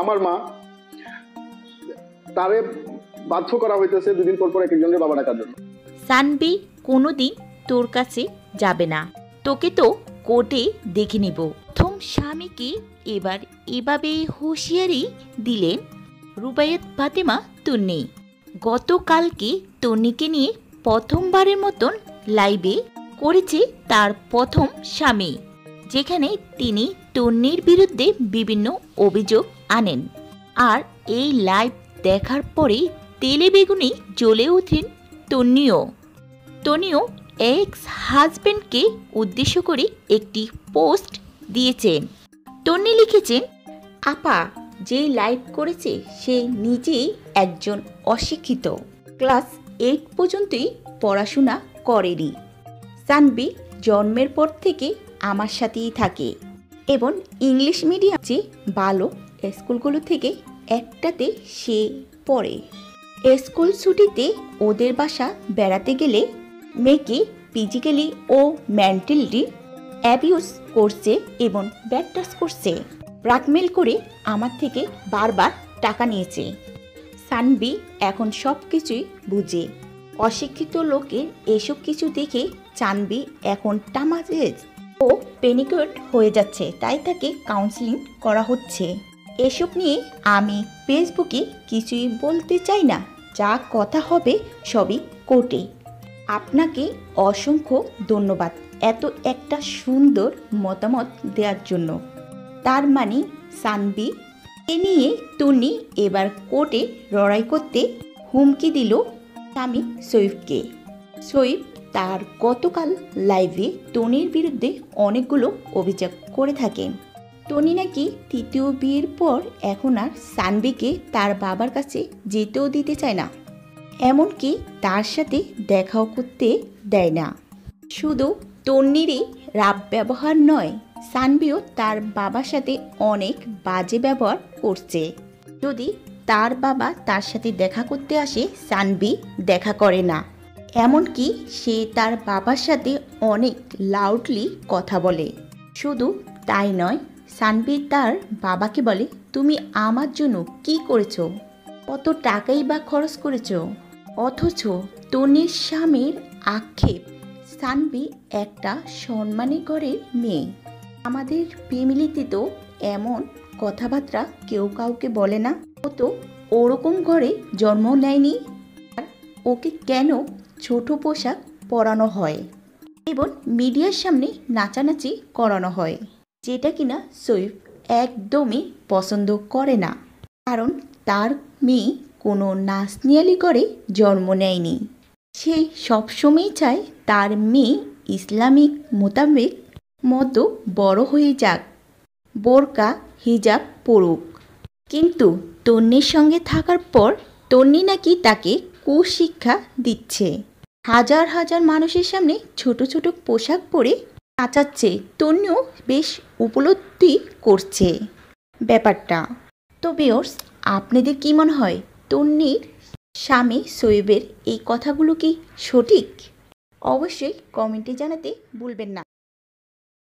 আমার মা তারে বাধ্য করা হইতেছে দুদিন পর পর এক একজনের বাবা ডাকার জন্য। সানভি কোনোদিন তোর কাছে যাবে না, তোকে তো কোর্টে দেখে নিব। প্রথম স্বামীকে এবার এভাবে হুঁশিয়ারি দিলেন রুবাইয়াত ফাতেমা তন্নি। গতকালকে তন্নিকে নিয়ে প্রথমবারের মতন লাইভে করেছে তার প্রথম স্বামী, যেখানে তিনি তন্নির বিরুদ্ধে বিভিন্ন অভিযোগ আনেন। আর এই লাইভ দেখার পরে তেলে বেগুনে জ্বলে ওঠেন তন্নিও এক্স হাজব্যান্ডকে উদ্দেশ্য করে একটি পোস্ট দিয়েছেন। তন্নি লিখেছেন, আপা যে লাইভ করেছে সে নিজেই একজন অশিক্ষিত, ক্লাস 8 পর্যন্তই পড়াশোনা করেনি। সানভি জন্মের পর থেকে আমার সাথেই থাকে এবং ইংলিশ মিডিয়াম যে ভালো স্কুলগুলো থেকে একটাতে সে পড়ে। স্কুল ছুটিতে ওদের বাসা বেড়াতে গেলে মেয়েকে ফিজিক্যালি ও মেন্টালি অ্যাবিউজ করছে এবং ব্যাড টাচ করছে, ব্ল্যাকমেল করে আমার থেকে বারবার টাকা নিয়েছে। সানভি এখন সব কিছুই বুঝে। অশিক্ষিত লোকের এসব কিছু দেখে সানভি এখন টামাজেজ ও প্যানিকড হয়ে যাচ্ছে, তাই তাকে কাউন্সিলিং করা হচ্ছে। এসব নিয়ে আমি ফেসবুকে কিছুই বলতে চাই না, যা কথা হবে সবই কোর্টে। আপনাকে অসংখ্য ধন্যবাদ এত একটা সুন্দর মতামত দেওয়ার জন্য। তার মানে সানভি এ নিয়ে তন্নি এবার কোর্টে লড়াই করতে হুমকি দিল স্বামী সৈফকে। সৈফ তার গতকাল লাইভে তন্নির বিরুদ্ধে অনেকগুলো অভিযোগ করে থাকেন। তন্নি নাকি তৃতীয় বিয়ের পর এখন আর সানভিকে তার বাবার কাছে যেতেও দিতে চায় না, এমনকি তার সাথে দেখাও করতে দেয় না। শুধু তন্নিরই রাব ব্যবহার নয়, সানভিও তার বাবার সাথে অনেক বাজে ব্যবহার করছে। যদি তার বাবা তার সাথে দেখা করতে আসে, সানভি দেখা করে না, এমনকি সে তার বাবার সাথে অনেক লাউডলি কথা বলে। শুধু তাই নয়, সানভি তার বাবাকে বলে, তুমি আমার জন্য কি করেছো, কত টাকাই বা খরচ করেছো। অথচ তন্নির স্বামীর আক্ষেপ, সানভি একটা সম্মানী ঘরের মেয়ে, আমাদের ফ্যামিলিতে তো এমন কথাবার্তা কেউ কাউকে বলে না, ও তো ওরকম ঘরে জন্ম নেয়নি, আর ওকে কেন ছোট পোশাক পরানো হয় এবং মিডিয়ার সামনে নাচানাচি করানো হয়, যেটা কিনা সৈফ একদমই পছন্দ করে না, কারণ তার মেয়ে কোনো নাচনিয়ালি করে জন্ম নেয়নি। সে সবসময় চায় তার মেয়ে ইসলামিক মোতাবেক মতো বড় হয়ে যাক, বোরকা হিজাব পড়ুক। কিন্তু তন্নির সঙ্গে থাকার পর তন্নি নাকি তাকে কুশিক্ষা দিচ্ছে, হাজার হাজার মানুষের সামনে ছোট ছোট পোশাক পরে নাচাচ্ছে। তন্নিও বেশ উপলব্ধি করছে ব্যাপারটা। তো ভিউয়ার্স, আপনাদের কি মনে হয় তন্নির স্বামী সৈয়বের এই কথাগুলো কি সঠিক? অবশ্যই কমেন্টে জানাতে ভুলবেন না।